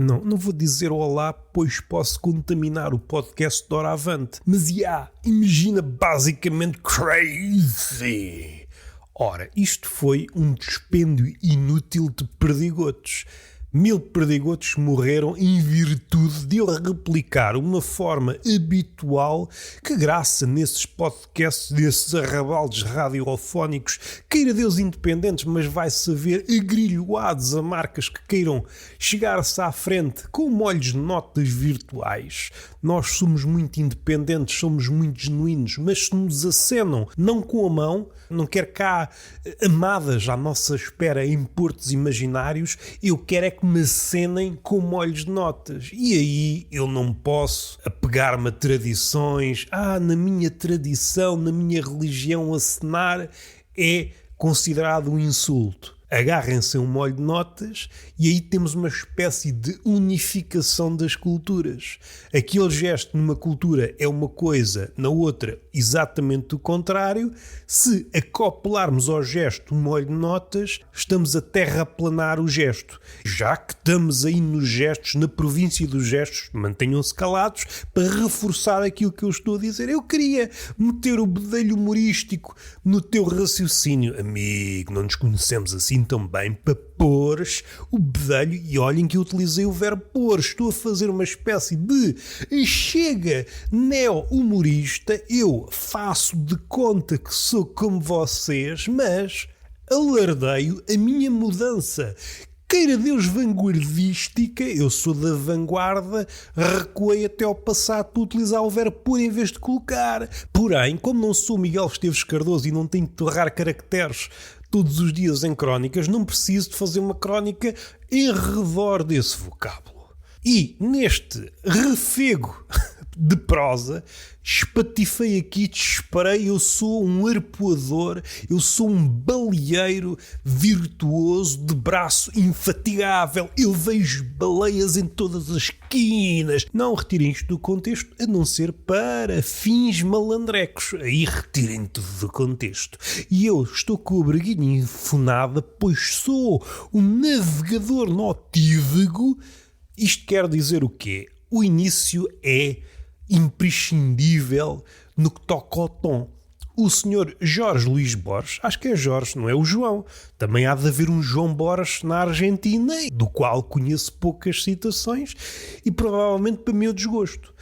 Não vou dizer olá, pois posso contaminar o podcast de Doravante. Mas imagina basicamente crazy. Ora, isto foi um dispêndio inútil de perdigotos. 1000 perdigotos morreram em virtude de eu replicar uma forma habitual que, graça nesses podcasts, desses arrabaldes radiofónicos, queira Deus independentes, mas vai-se haver agrilhoados a marcas que queiram chegar-se à frente com molhos de notas virtuais. Nós somos muito independentes, somos muito genuínos, mas se nos acenam, não com a mão, não quero cá amadas à nossa espera em portos imaginários, eu quero é que me acenem com molhos de notas. E aí eu não posso apegar-me a tradições. Na minha tradição, na minha religião, acenar é considerado um insulto. Agarrem-se a um molho de notas e aí temos uma espécie de unificação das culturas. Aquele gesto numa cultura é uma coisa, na outra exatamente o contrário. Se acoplarmos ao gesto um molho de notas, estamos a terraplanar o gesto. Já que estamos aí nos gestos, na província dos gestos, mantenham-se calados para reforçar aquilo que eu estou a dizer. Eu queria meter o bedelho humorístico no teu raciocínio. Amigo, não nos conhecemos assim tão bem para pôres o bedelho, e olhem que eu utilizei o verbo pôr. Estou a fazer uma espécie de chega neo-humorista. Eu faço de conta que sou como vocês, mas alardeio a minha mudança. Queira Deus vanguardística, eu sou da vanguarda, recuei até ao passado para utilizar o verbo pôr em vez de colocar. Porém, como não sou Miguel Esteves Cardoso e não tenho de torrar caracteres todos os dias em crónicas, não preciso de fazer uma crónica em redor desse vocábulo. E neste refego de prosa, espatifei aqui, disparei, eu sou um arpoador, eu sou um baleeiro virtuoso de braço infatigável, eu vejo baleias em todas as esquinas. Não retirem isto do contexto, a não ser para fins malandrecos. Aí retirem tudo do contexto. E eu estou com a breguinha enfunada, pois sou um navegador notívago. Isto quer dizer o quê? O início é imprescindível no que toca ao tom. O senhor Jorge Luís Borges, acho que é Jorge, não é o João. Também há de haver um João Borges na Argentina, do qual conheço poucas citações e provavelmente para meu desgosto.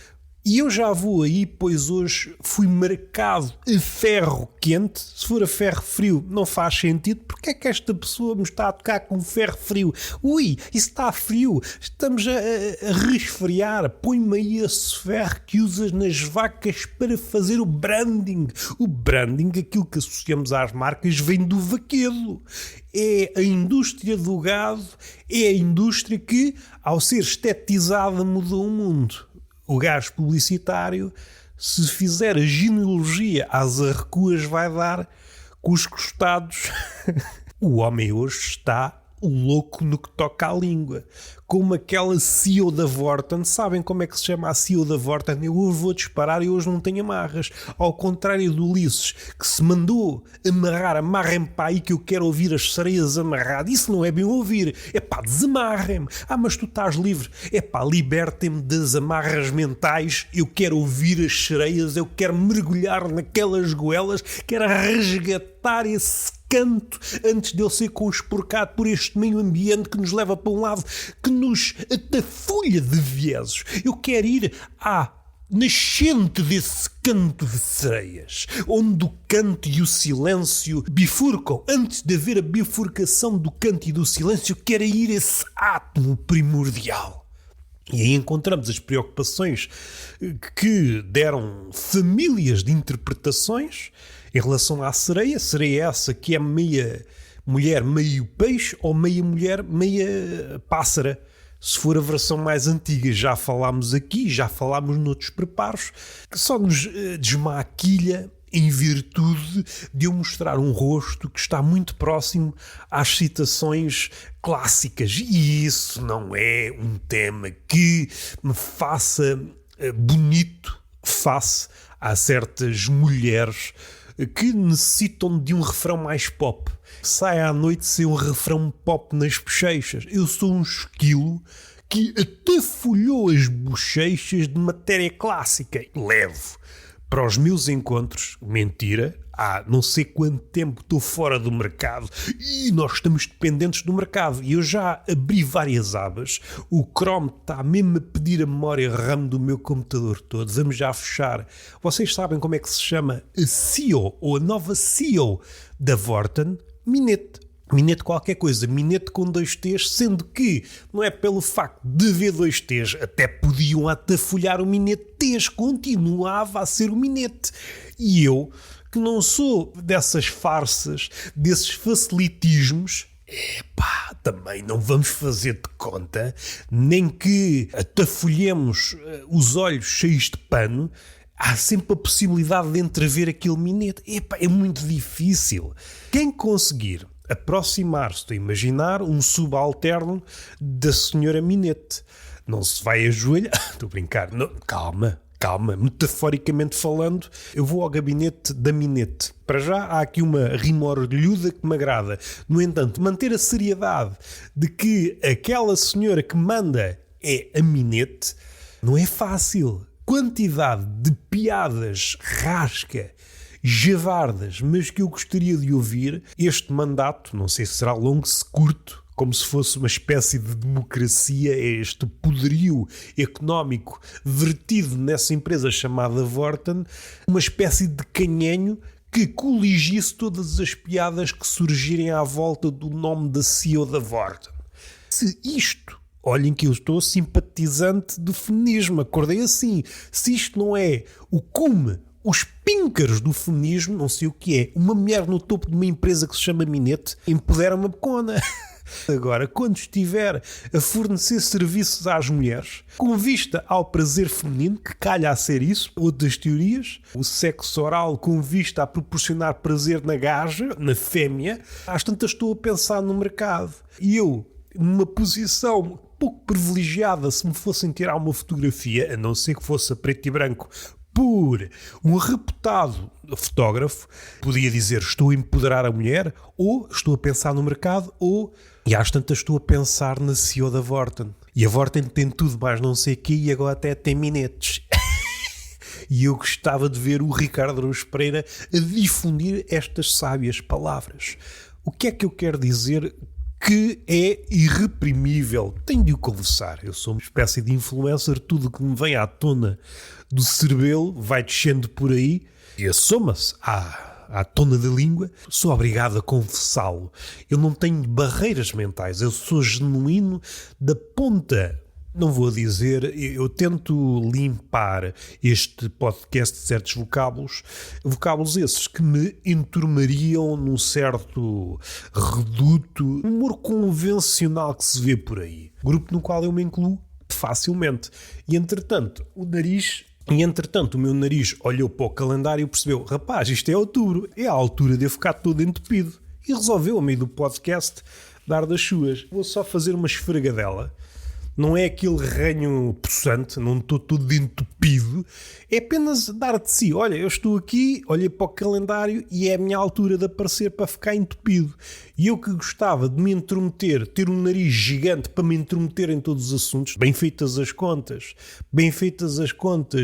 E eu já vou aí, pois hoje fui marcado a ferro quente. Se for a ferro frio não faz sentido. Porque é que esta pessoa me está a tocar com ferro frio? Ui, isso está frio. Estamos a resfriar. Põe-me aí esse ferro que usas nas vacas para fazer o branding. O branding, aquilo que associamos às marcas, vem do vaquedo. É a indústria do gado, é a indústria que, ao ser estetizada, mudou o mundo. O gajo publicitário, se fizer a genealogia às arrecuas, vai dar com os costados. O homem hoje está louco no que toca à língua. Como aquela CEO da Vorten. Sabem como é que se chama a CEO da Vorten? Eu hoje vou disparar e hoje não tenho amarras. Ao contrário do Ulisses, que se mandou amarrar, amarrem-me para aí que eu quero ouvir as sereias amarradas. Isso não é bem ouvir. É pá, desamarrem-me. Mas tu estás livre. É pá, libertem-me das amarras mentais. Eu quero ouvir as sereias. Eu quero mergulhar naquelas goelas. Quero resgatar esse canto antes de ele ser conspurcado por este meio ambiente que nos leva para um lado que nos atafulha de vieses. Eu quero ir à nascente desse canto de sereias, onde o canto e o silêncio bifurcam. Antes de haver a bifurcação do canto e do silêncio, eu quero ir a esse átomo primordial. E aí encontramos as preocupações que deram famílias de interpretações em relação à sereia. Sereia essa que é meia mulher, meio peixe, ou meia mulher, meia pássara. Se for a versão mais antiga, já falámos aqui, já falámos noutros preparos, que só nos desmaquilha em virtude de eu mostrar um rosto que está muito próximo às citações clássicas. E isso não é um tema que me faça bonito face a certas mulheres que necessitam de um refrão mais pop. Sai à noite sem um refrão pop nas bochechas. Eu sou um esquilo que atafolhou as bochechas de matéria clássica. Levo para os meus encontros, mentira, há não sei quanto tempo estou fora do mercado e nós estamos dependentes do mercado. E eu já abri várias abas, o Chrome está mesmo a pedir a memória RAM do meu computador todo. Vamos já fechar. Vocês sabem como é que se chama a CEO ou a nova CEO da Vorten? Minete. Minete qualquer coisa, Minete com 2 T's, sendo que não é pelo facto de haver 2 T's, até podiam atafolhar o Minete T's, continuava a ser o Minete. E eu, que não sou dessas farsas, desses facilitismos, também não vamos fazer de conta, nem que atafolhemos os olhos cheios de pano. Há sempre a possibilidade de entrever aquele Minete. É muito difícil. Quem conseguir aproximar-se, estou a imaginar, um subalterno da senhora Minete, não se vai ajoelhar, estou a brincar, não, calma, metaforicamente falando, eu vou ao gabinete da Minete. Para já há aqui uma rima orelhuda que me agrada. No entanto, manter a seriedade de que aquela senhora que manda é a Minete não é fácil. Quantidade de piadas rasca, javardas, mas que eu gostaria de ouvir. Este mandato, não sei se será longo, se curto, como se fosse uma espécie de democracia, é este poderio económico vertido nessa empresa chamada Vorten, uma espécie de canhenho que coligisse todas as piadas que surgirem à volta do nome da CEO da Vorten. Se isto, olhem que eu estou simpatizante do feminismo, acordei assim, se isto não é o cume, os píncaros do feminismo, não sei o que é, uma mulher no topo de uma empresa que se chama Minete, empodera-me a becona. Agora, quando estiver a fornecer serviços às mulheres, com vista ao prazer feminino, que calha a ser isso, outras teorias, o sexo oral com vista a proporcionar prazer na gaja, na fêmea, às tantas estou a pensar no mercado. E eu, numa posição pouco privilegiada, se me fossem tirar uma fotografia, a não ser que fosse a preto e branco, por um reputado fotógrafo, podia dizer estou a empoderar a mulher, ou estou a pensar no mercado, ou, e às tantas estou a pensar na CEO da Vorten. E a Vorten tem tudo mais não sei o quê e agora até tem minetes. E eu gostava de ver o Ricardo Araújo Pereira a difundir estas sábias palavras. O que é que eu quero dizer que é irreprimível? Tenho de o confessar. Eu sou uma espécie de influencer, tudo que me vem à tona do cerebelo vai descendo por aí e assoma-se à tona da língua. Sou obrigado a confessá-lo. Eu não tenho barreiras mentais, eu sou genuíno da ponta. Não vou dizer, eu tento limpar este podcast de certos vocábulos esses que me enturmariam num certo reduto, humor convencional que se vê por aí. Grupo no qual eu me incluo facilmente. E entretanto, o meu nariz olhou para o calendário e percebeu, rapaz, isto é outubro, é a altura de eu ficar todo entupido. E resolveu, a meio do podcast, dar das suas. Vou só fazer uma esfregadela. Não é aquele ranho possante, não estou todo entupido, é apenas dar de si. Olha, eu estou aqui, olhei para o calendário e é a minha altura de aparecer para ficar entupido. E eu que gostava de me intrometer, ter um nariz gigante para me intrometer em todos os assuntos, bem feitas as contas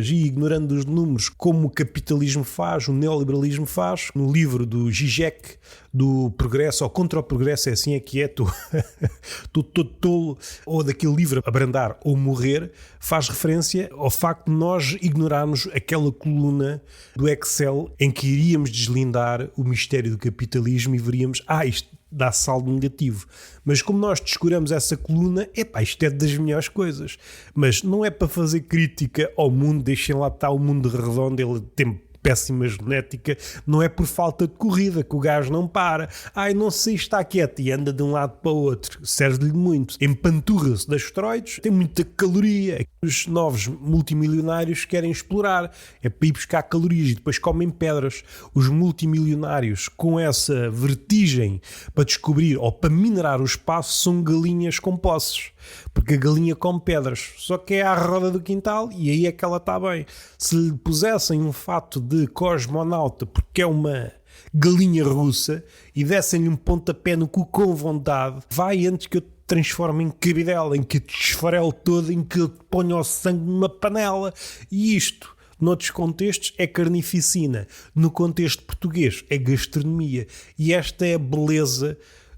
e ignorando os números, como o capitalismo faz, o neoliberalismo faz, no livro do Zizek, do Progresso, ou Contra o Progresso, é assim é que é, estou todo tolo, ou daquele livro Abrandar ou Morrer, faz referência ao facto de nós ignorarmos aquela coluna do Excel em que iríamos deslindar o mistério do capitalismo e veríamos, isto dá saldo negativo. Mas como nós descuramos essa coluna, isto é das melhores coisas. Mas não é para fazer crítica ao mundo, deixem lá estar o mundo redondo, ele tem péssima genética, não é por falta de corrida que o gajo não para. Não sei, está quieto e anda de um lado para o outro. Serve-lhe muito. Empanturra-se de asteroides, tem muita caloria. Os novos multimilionários querem explorar. É para ir buscar calorias e depois comem pedras. Os multimilionários com essa vertigem para descobrir ou para minerar o espaço são galinhas com posses. Porque a galinha come pedras, só que é à roda do quintal e aí é que ela está bem. Se lhe pusessem um fato de cosmonauta porque é uma galinha russa e dessem-lhe um pontapé no cu com vontade, vai antes que eu transforme em cabidela, em que te esfarele todo, em que te ponha o sangue numa panela. E isto, noutros contextos, é carnificina. No contexto português, é gastronomia. E esta é a beleza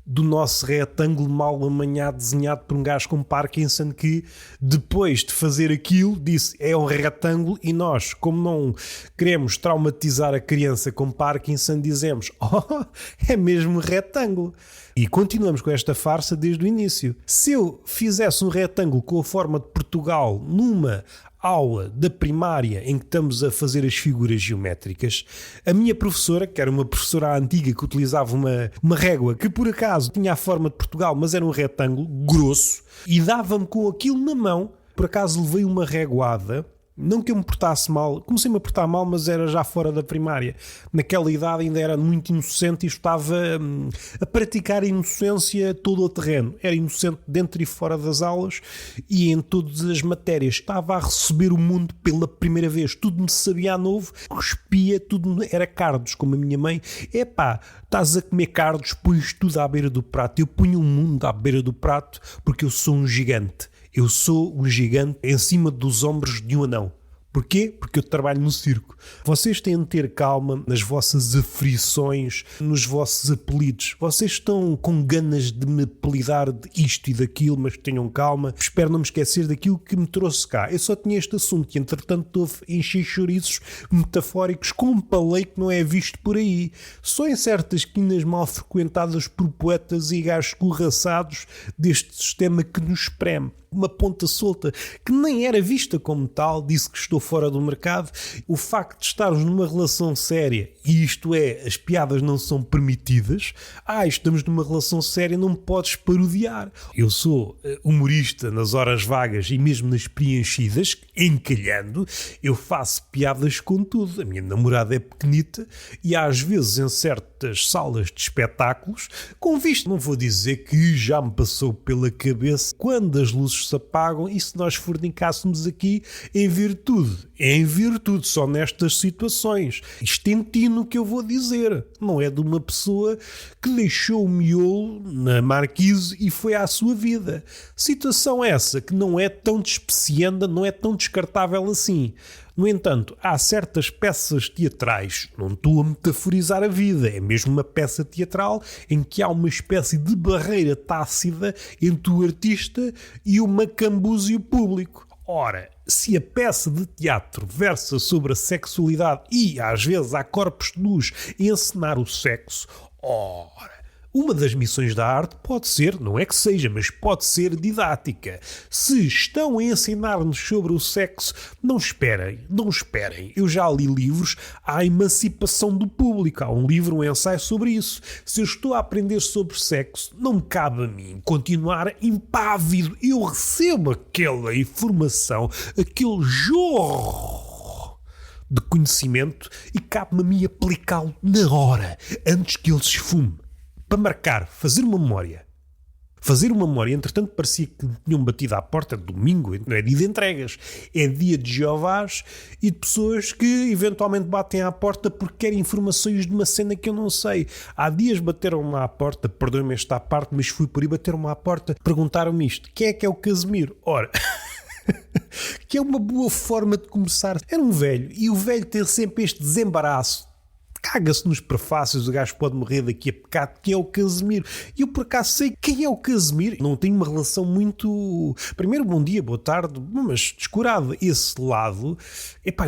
do nosso retângulo mal amanhado, desenhado por um gajo com Parkinson, que depois de fazer aquilo disse é um retângulo, e nós, como não queremos traumatizar a criança com Parkinson, dizemos é mesmo retângulo. E continuamos com esta farsa desde o início. Se eu fizesse um retângulo com a forma de Portugal numa aula da primária em que estamos a fazer as figuras geométricas, a minha professora, que era uma professora antiga que utilizava uma régua que por acaso tinha a forma de Portugal, mas era um retângulo grosso, e dava-me com aquilo na mão. Por acaso levei uma reguada. Não que eu me portasse mal, comecei-me a portar mal, mas era já fora da primária. Naquela idade ainda era muito inocente e estava a praticar a inocência todo o terreno. Era inocente dentro e fora das aulas e em todas as matérias. Estava a receber o mundo pela primeira vez. Tudo me sabia a novo, cuspia, tudo era cardos, como a minha mãe. Epá, estás a comer cardos, pões tudo à beira do prato. Eu punho o mundo à beira do prato porque eu sou um gigante. Eu sou um gigante em cima dos ombros de um anão. Porquê? Porque eu trabalho no circo. Vocês têm de ter calma nas vossas aflições, nos vossos apelidos. Vocês estão com ganas de me apelidar de isto e daquilo, mas tenham calma. Espero não me esquecer daquilo que me trouxe cá. Eu só tinha este assunto que, entretanto, houve encher chouriços metafóricos com um palei que não é visto por aí. Só em certas quinas mal frequentadas por poetas e gajos escorraçados deste sistema que nos espreme. Uma ponta solta que nem era vista como tal, disse que estou fora do mercado. O facto de estarmos numa relação séria, e isto é, as piadas não são permitidas, estamos numa relação séria, não me podes parodiar. Eu sou humorista nas horas vagas e mesmo nas preenchidas, encalhando, eu faço piadas com tudo. A minha namorada é pequenita e às vezes em certas salas de espetáculos, com vista, não vou dizer que já me passou pela cabeça, quando as luzes se apagam e se nós fornicássemos aqui em virtude, só nestas situações. Isto é tino que eu vou dizer, não é de uma pessoa que deixou o miolo na marquise e foi à sua vida. Situação essa que não é tão despecienda, não é tão descartável assim. No entanto, há certas peças teatrais, não estou a metaforizar a vida, é mesmo uma peça teatral em que há uma espécie de barreira tácita entre o artista e o macambúzio público. Ora, se a peça de teatro versa sobre a sexualidade e, às vezes, há corpos de luz a encenar o sexo, ora, uma das missões da arte pode ser, não é que seja, mas pode ser didática. Se estão a ensinar-nos sobre o sexo, não esperem. Eu já li livros à emancipação do público. Há um livro, um ensaio sobre isso. Se eu estou a aprender sobre sexo, não me cabe a mim continuar impávido. Eu recebo aquela informação, aquele jorro de conhecimento e cabe-me a mim aplicá-lo na hora, antes que ele se esfume. Para marcar, fazer uma memória. Entretanto parecia que tinham batido à porta de domingo, não é dia de entregas, é dia de Jeovás e de pessoas que eventualmente batem à porta porque querem informações de uma cena que eu não sei. Há dias bateram-me à porta, perdoem-me esta parte, mas fui por aí, bateram-me à porta, perguntaram-me isto: quem é o Casimiro? Ora... que é uma boa forma de começar. Era um velho, e o velho tem sempre este desembaraço. Caga-se nos prefácios, o gajo pode morrer daqui a pecado, que é o Casimiro. E eu por acaso sei quem é o Casimiro. Não tenho uma relação muito... Primeiro, bom dia, boa tarde, mas descurado esse lado,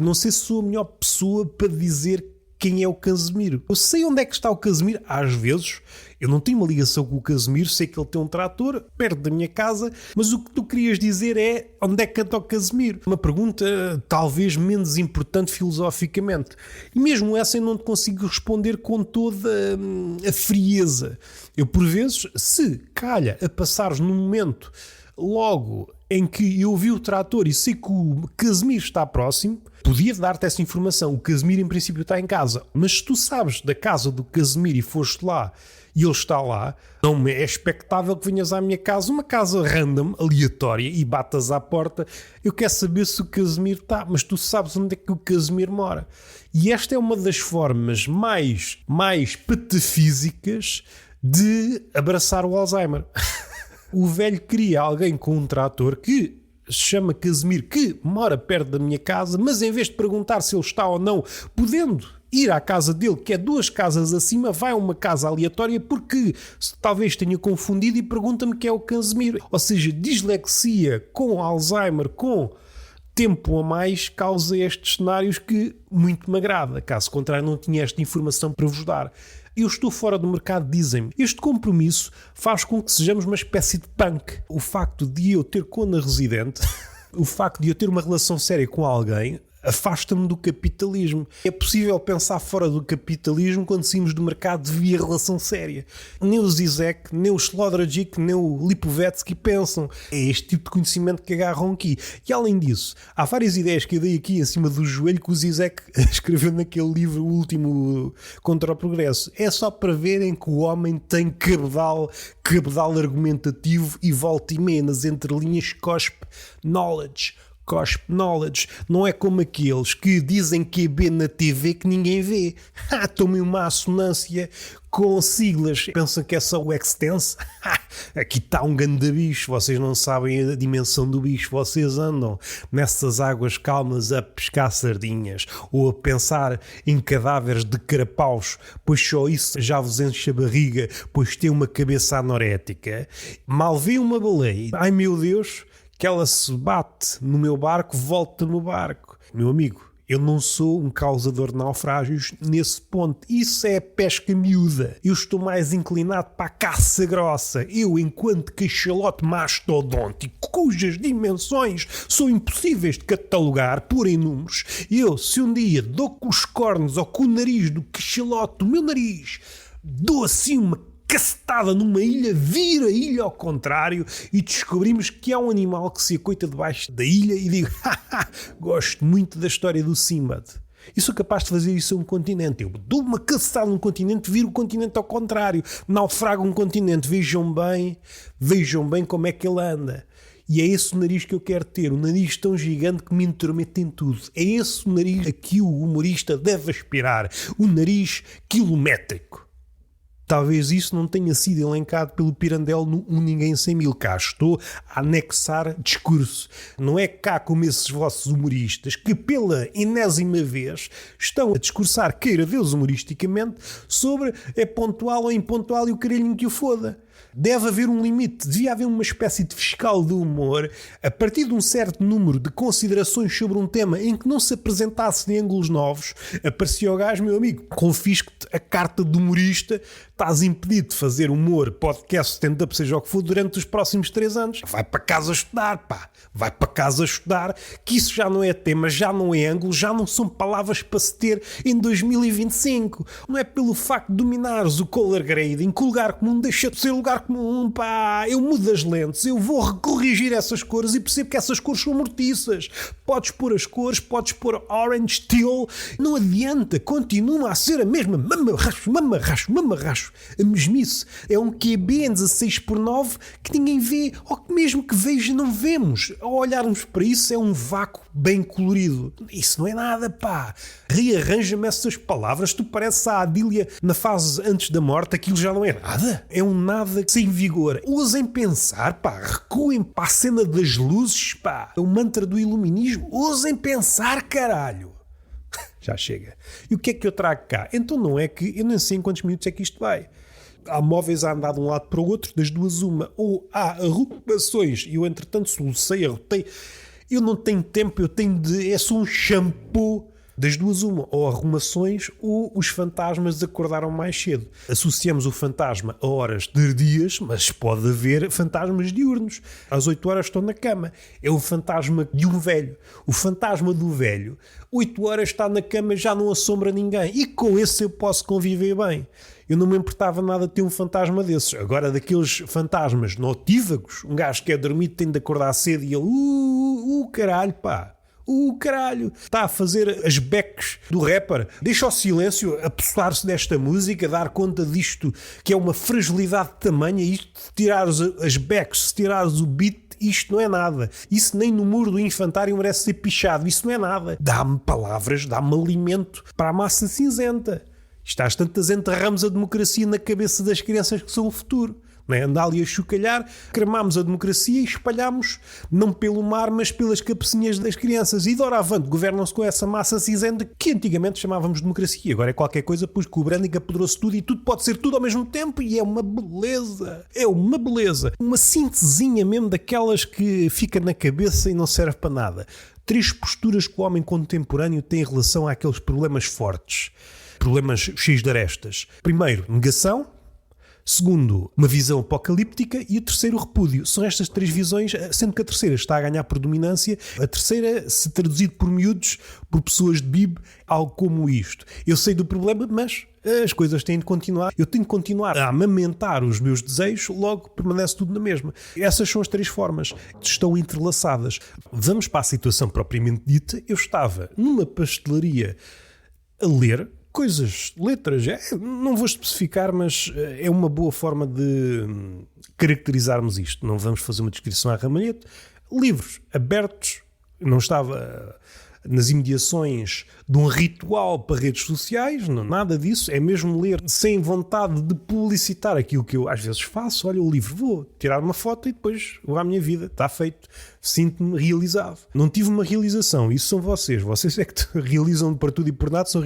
não sei se sou a melhor pessoa para dizer quem é o Casimiro. Eu sei onde é que está o Casimiro, às vezes. Eu não tenho uma ligação com o Casimiro, sei que ele tem um trator perto da minha casa, mas o que tu querias dizer é onde é que canta o Casimiro? Uma pergunta talvez menos importante filosoficamente. E mesmo essa eu não te consigo responder com toda a frieza. Eu, por vezes, se calha a passares num momento logo em que eu vi o trator e sei que o Casimiro está próximo, podia dar-te essa informação. O Casimiro em princípio está em casa, mas se tu sabes da casa do Casimiro e foste lá e ele está lá, não é expectável que venhas à minha casa, uma casa random, aleatória, e batas à porta. Eu quero saber se o Casimiro está, mas tu sabes onde é que o Casimiro mora. E esta é uma das formas mais patafísicas de abraçar o Alzheimer. O velho queria alguém com um trator que se chama Casimiro, que mora perto da minha casa, mas em vez de perguntar se ele está ou não, podendo ir à casa dele, que é 2 casas acima, vai a uma casa aleatória porque talvez tenha confundido e pergunta-me que é o Casimiro. Ou seja, dislexia com Alzheimer, com tempo a mais, causa estes cenários que muito me agrada. Caso contrário, não tinha esta informação para vos dar. Eu estou fora do mercado, dizem-me. Este compromisso faz com que sejamos uma espécie de punk. O facto de eu ter cona residente, o facto de eu ter uma relação séria com alguém, afasta-me do capitalismo. É possível pensar fora do capitalismo quando saímos do mercado via relação séria. Nem o Zizek, nem o Slodržić, nem o Lipovetsky pensam. É este tipo de conhecimento que agarram aqui. E além disso, há várias ideias que eu dei aqui em cima do joelho que o Zizek escreveu naquele livro, o último, Contra o Progresso. É só para verem que o homem tem cabedal argumentativo e volta e meia nas entrelinhas cospe knowledge. Não é como aqueles que dizem QB na TV que ninguém vê. Tomem uma assonância com siglas. Pensam que é só o extense? Aqui está um ganda bicho. Vocês não sabem a dimensão do bicho. Vocês andam nessas águas calmas a pescar sardinhas ou a pensar em cadáveres de carapaus, pois só isso já vos enche a barriga, pois tem uma cabeça anorética. Mal vê uma baleia. Ai meu Deus, que ela se bate no meu barco, volta no barco. Meu amigo, eu não sou um causador de naufrágios nesse ponto. Isso é pesca miúda. Eu estou mais inclinado para a caça grossa. Eu, enquanto cachalote mastodôntico, cujas dimensões são impossíveis de catalogar, pôr em números, eu, se um dia dou com os cornos ou com o nariz do cachalote, do meu nariz, dou assim uma cacetada numa ilha, vira a ilha ao contrário e descobrimos que há um animal que se acoita debaixo da ilha e digo, gosto muito da história do Simbad. E sou capaz de fazer isso a um continente. Eu dou uma cacetada num continente, viro o continente ao contrário, naufrago um continente. Vejam bem como é que ele anda. E é esse o nariz que eu quero ter, um nariz tão gigante que me intromete em tudo. É esse o nariz a que o humorista deve aspirar, o nariz quilométrico. Talvez isso não tenha sido elencado pelo Pirandello no Um Ninguém Sem Mil. Cá estou a anexar discurso. Não é cá como esses vossos humoristas que pela enésima vez estão a discursar, queira Deus humoristicamente, sobre é pontual ou impontual e o caralhinho que o foda. Deve haver um limite, devia haver uma espécie de fiscal do humor a partir de um certo número de considerações sobre um tema em que não se apresentasse de ângulos novos. Aparecia o gajo, meu amigo, confisco-te a carta de humorista, estás impedido de fazer humor, podcast, stand-up, seja o que for, durante os próximos 3 anos. Vai para casa estudar, pá. Vai para casa estudar, que isso já não é tema, já não é ângulo, já não são palavras para se ter em 2025. Não é pelo facto de dominares o color grading que o lugar comum deixa de ser lugar comum, pá. Eu mudo as lentes, eu vou recorrigir essas cores e percebo que essas cores são mortiças. Podes pôr as cores, podes pôr orange, teal, não adianta, continua a ser a mesma mamarracho. A mesmice é um QB em 16:9 que ninguém vê, ou que mesmo que veja não vemos. Ao olharmos para isso é um vácuo bem colorido. Isso não é nada, pá. Rearranja-me essas palavras. Tu pareces a Adília na fase antes da morte. Aquilo já não é nada. É um nada sem vigor. Ousem pensar, pá. Recuem para a cena das luzes, pá. É o mantra do iluminismo. Ousem pensar, caralho. Já chega. E o que é que eu trago cá? Então não é que eu nem sei em quantos minutos é que isto vai. Há móveis a andar de um lado para o outro, das duas uma. Ou há arrumações e eu entretanto solucei, arrotei. Eu não tenho tempo, eu tenho de... É só um shampoo. Das duas uma, ou arrumações ou os fantasmas acordaram mais cedo. Associamos o fantasma a horas tardias, mas pode haver fantasmas diurnos. Às 8 horas estão na cama. É o fantasma de um velho. O fantasma do velho, 8 horas está na cama, já não assombra ninguém. E com esse eu posso conviver bem. Eu não me importava nada de ter um fantasma desses. Agora, daqueles fantasmas notívagos, um gajo que é dormido tem de acordar cedo e ele... caralho, pá. Caralho, está a fazer as becks do rapper. Deixa o silêncio apossar-se desta música, dar conta disto que é uma fragilidade tamanha. Isto de tirares as becks, se tirares o beat, isto não é nada. Isso nem no muro do infantário merece ser pichado. Isso não é nada. Dá-me palavras, dá-me alimento para a massa cinzenta. Isto às tantas enterramos a democracia na cabeça das crianças que são o futuro. Não é? Andar ali a chocalhar, cremámos a democracia e espalhámos, não pelo mar, mas pelas cabecinhas das crianças. E doravante governam-se com essa massa cinzenta que antigamente chamávamos de democracia. Agora é qualquer coisa, pois que o branding apoderou-se tudo e tudo pode ser tudo ao mesmo tempo e é uma beleza. É uma beleza. Uma síntesezinha mesmo daquelas que fica na cabeça e não serve para nada. 3 posturas que o homem contemporâneo tem em relação àqueles problemas fortes. Problemas cheios de arestas. Primeiro, negação. Segundo, uma visão apocalíptica. E o terceiro, repúdio. São estas 3 visões, sendo que a terceira está a ganhar predominância. A terceira, se traduzido por miúdos, por pessoas de BIB, algo como isto. Eu sei do problema, mas as coisas têm de continuar. Eu tenho de continuar a amamentar os meus desejos, logo permanece tudo na mesma. Essas são as 3 formas. Estão entrelaçadas. Vamos para a situação propriamente dita. Eu estava numa pastelaria a ler coisas, letras, não vou especificar, mas é uma boa forma de caracterizarmos isto. Não vamos fazer uma descrição à ramalhete. Livros abertos, não estava nas imediações de um ritual para redes sociais, não, nada disso, é mesmo ler sem vontade de publicitar aquilo que eu às vezes faço. Olha o livro, vou tirar uma foto e depois vou à minha vida, está feito, sinto-me realizado. Não tive uma realização, isso são vocês é que realizam para tudo e por nada, são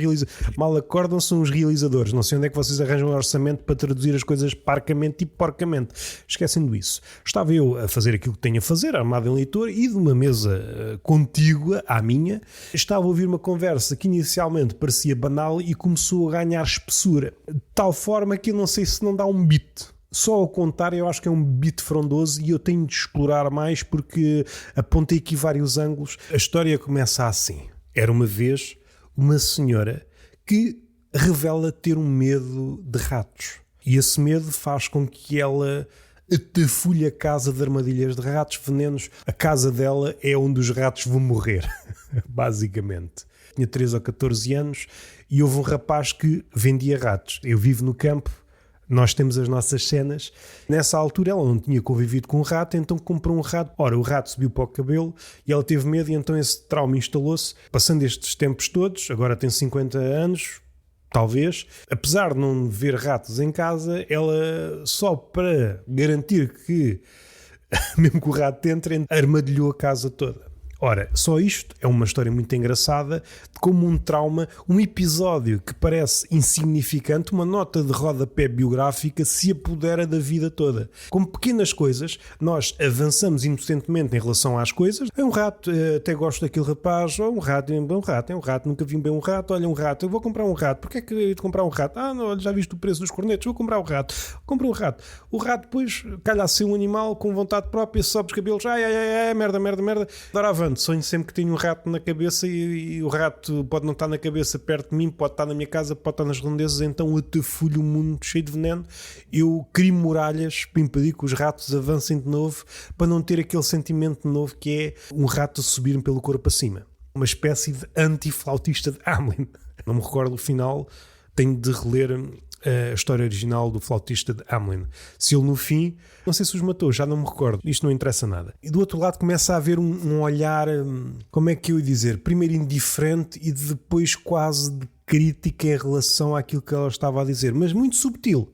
mal acordam, são os realizadores. Não sei onde é que vocês arranjam um orçamento para traduzir as coisas parcamente e porcamente, esquecendo isso. Estava eu a fazer aquilo que tenho a fazer, armado em leitor, e de uma mesa contígua à minha, estava a ouvir uma conversa que inicialmente parecia banal e começou a ganhar espessura, de tal forma que eu não sei se não dá um beat. Só ao contar eu acho que é um beat frondoso e eu tenho de explorar mais porque apontei aqui vários ângulos. A história começa assim. Era uma vez uma senhora que revela ter um medo de ratos. E esse medo faz com que ela atafulhe a casa de armadilhas de ratos, venenos. A casa dela é onde os ratos vão morrer, basicamente. Tinha 13 ou 14 anos e houve um rapaz que vendia ratos. Eu vivo no campo, nós temos as nossas cenas. Nessa altura ela não tinha convivido com um rato, então comprou um rato. Ora, o rato subiu para o cabelo e ela teve medo e então esse trauma instalou-se. Passando estes tempos todos, agora tem 50 anos, talvez, apesar de não ver ratos em casa, ela só para garantir que, mesmo que o rato entre, armadilhou a casa toda. Ora, só isto é uma história muito engraçada de como um trauma, um episódio que parece insignificante, uma nota de rodapé biográfica se apodera da vida toda. Como pequenas coisas, nós avançamos inocentemente em relação às coisas. É um rato, até gosto daquele rapaz, ou um rato, nunca vi bem um rato, olha um rato, eu vou comprar um rato, porquê é que eu ia comprar um rato? Não, olha, já viste o preço dos cornetos, vou comprar um rato. Compra um rato. O rato depois calha a ser um animal com vontade própria, sobe os cabelos, merda. Doravante. Sonho sempre que tenho um rato na cabeça e o rato pode não estar na cabeça perto de mim, pode estar na minha casa, pode estar nas redondezas, então eu atafulho o mundo cheio de veneno. Eu crio muralhas para impedir que os ratos avancem de novo, para não ter aquele sentimento de novo que é um rato a subir pelo corpo acima. Uma espécie de anti-flautista de Hamelin. Não me recordo o final, tenho de reler a história original do flautista de Hamelin. Se ele no fim, não sei se os matou, já não me recordo, isto não interessa nada. E do outro lado começa a haver um olhar, como é que eu ia dizer, primeiro indiferente e depois quase de crítica em relação àquilo que ela estava a dizer, mas muito subtil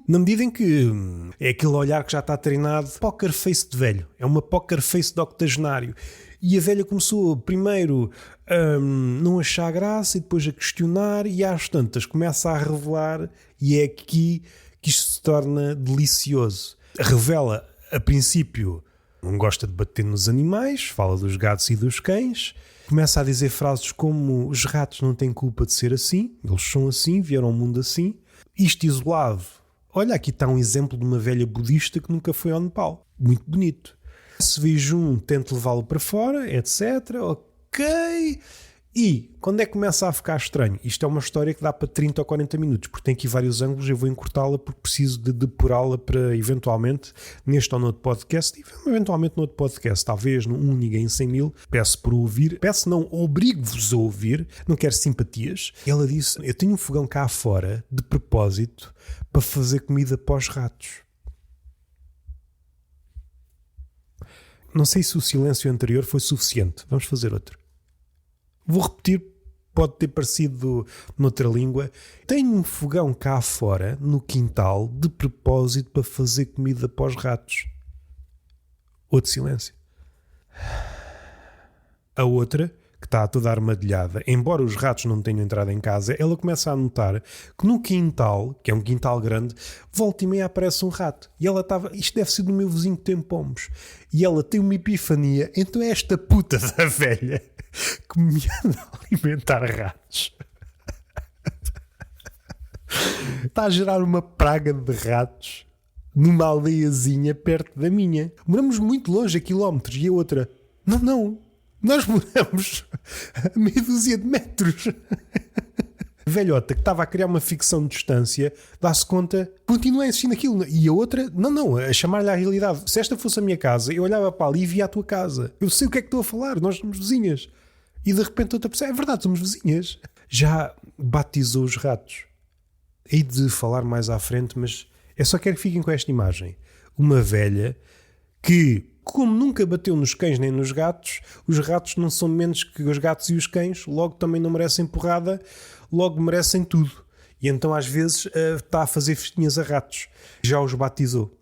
na medida em que é aquele olhar que já está treinado, poker face de velho, é uma poker face de octogenário. E a velha começou primeiro a não achar graça e depois a questionar e às tantas começa a revelar e é aqui que isto se torna delicioso. Revela, a princípio, não gosta de bater nos animais, fala dos gatos e dos cães, começa a dizer frases como os ratos não têm culpa de ser assim, eles são assim, vieram ao mundo assim. Isto isolado, olha, aqui está um exemplo de uma velha budista que nunca foi ao Nepal, muito bonito. Se vejo tento levá-lo para fora, etc. Ok. E quando é que começa a ficar estranho? Isto é uma história que dá para 30 ou 40 minutos, porque tem aqui vários ângulos, eu vou encurtá-la porque preciso de depurá-la para eventualmente, neste ou noutro podcast, e eventualmente noutro podcast, talvez num Ninguém 100 Mil, peço por ouvir, peço não, obrigo-vos a ouvir, não quero simpatias. Ela disse, eu tenho um fogão cá fora, de propósito, para fazer comida para os ratos. Não sei se o silêncio anterior foi suficiente. Vamos fazer outro. Vou repetir pode ter parecido noutra língua. Tenho um fogão cá fora, no quintal, de propósito para fazer comida para os ratos. Outro silêncio. A outra, que está toda armadilhada, embora os ratos não tenham entrado em casa, ela começa a notar que no quintal, que é um quintal grande, volta e meia aparece um rato. E ela estava, isto deve ser do meu vizinho que tem pomos. E ela tem uma epifania, então é esta puta da velha que me anda a alimentar ratos. Está a gerar uma praga de ratos numa aldeiazinha perto da minha. Moramos muito longe, a quilómetros, e a outra, não. Nós moramos a meia dúzia de metros. A velhota que estava a criar uma ficção de distância dá-se conta, continua a insistir naquilo. E a outra, não, a chamar-lhe à realidade. Se esta fosse a minha casa, eu olhava para ali e via a tua casa. Eu sei o que é que estou a falar, nós somos vizinhas. E de repente outra pessoa, é verdade, somos vizinhas. Já batizou os ratos. Hei de falar mais à frente, mas eu só quero que fiquem com esta imagem. Uma velha que, como nunca bateu nos cães nem nos gatos, os ratos não são menos que os gatos e os cães, logo também não merecem porrada, logo merecem tudo. E então às vezes está a fazer festinhas a ratos. Já os batizou.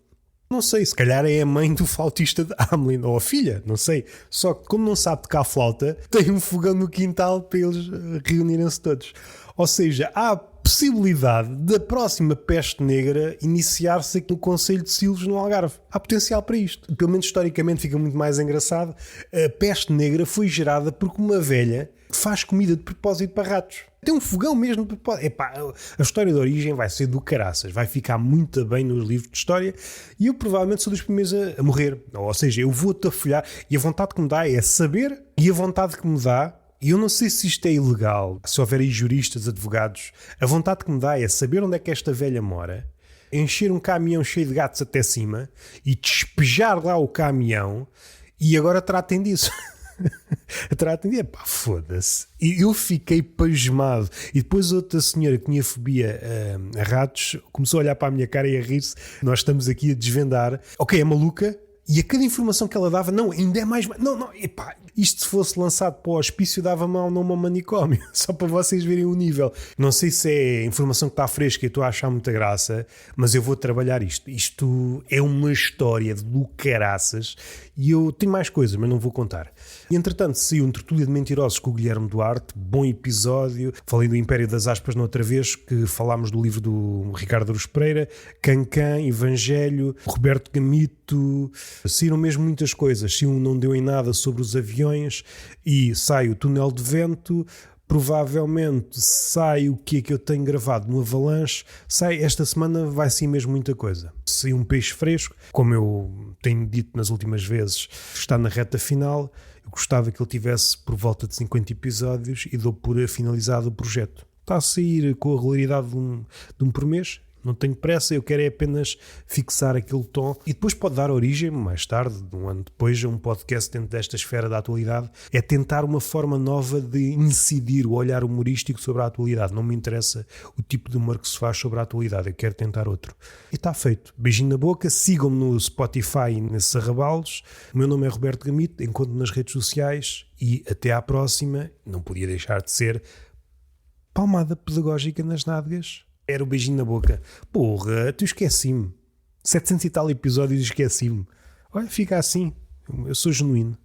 Não sei, se calhar é a mãe do flautista de Hamelin, ou a filha, não sei. Só que como não sabe tocar flauta, tem um fogão no quintal para eles reunirem-se todos. Ou seja, há a possibilidade da próxima peste negra iniciar-se aqui no Concelho de Silos, no Algarve. Há potencial para isto. Pelo menos historicamente fica muito mais engraçado. A peste negra foi gerada porque uma velha faz comida de propósito para ratos. Tem um fogão mesmo de propósito. Epá, a história de origem vai ser do caraças. Vai ficar muito bem nos livros de história e eu provavelmente sou dos primeiros a morrer. Ou seja, eu vou-te a folhar e a vontade que me dá é saber, e a vontade que me dá, e eu não sei se isto é ilegal, se houver aí juristas, advogados, a vontade que me dá é saber onde é que esta velha mora, encher um caminhão cheio de gatos até cima e despejar lá o caminhão, e agora tratem disso. Tratem disso. Pá, foda-se. E eu fiquei pasmado. E depois outra senhora que tinha fobia a ratos começou a olhar para a minha cara e a rir-se. Nós estamos aqui a desvendar. Ok, é maluca. E a cada informação que ela dava, não, ainda é mais... Não, epá, isto se fosse lançado para o hospício dava mal num manicômio, só para vocês verem o nível. Não sei se é informação que está fresca e estou a achar muita graça, mas eu vou trabalhar isto. Isto é uma história do caraças e eu tenho mais coisas, mas não vou contar. E entretanto saiu um Tertúlia de Mentirosos com o Guilherme Duarte, bom episódio. Falei do Império das Aspas noutra vez, que falámos do livro do Ricardo Aruz Pereira, Cancan, Evangelho, Roberto Gamito. Saíram mesmo muitas coisas. Se um não deu em nada sobre os aviões, e sai o Túnel de Vento, provavelmente sai o que é que eu tenho gravado no Avalanche, sai esta semana, vai sair mesmo muita coisa. Sai um peixe fresco, como eu tenho dito nas últimas vezes, está na reta final. Eu gostava que ele tivesse por volta de 50 episódios e dou por finalizado o projeto. Está a sair com a regularidade de um por mês. Não tenho pressa, eu quero é apenas fixar aquele tom e depois pode dar origem, mais tarde, um ano depois, a um podcast dentro desta esfera da atualidade. É tentar uma forma nova de incidir o olhar humorístico sobre a atualidade. Não me interessa o tipo de humor que se faz sobre a atualidade, eu quero tentar outro. E está feito. Beijinho na boca, sigam-me no Spotify e nesses arrabalos. O meu nome é Roberto Gamito, encontro-me nas redes sociais e até à próxima. Não podia deixar de ser palmada pedagógica nas nádegas. Era o beijinho na boca. Porra, tu esqueci-me. 700 e tal episódios e esqueci-me. Olha, fica assim. Eu sou genuíno.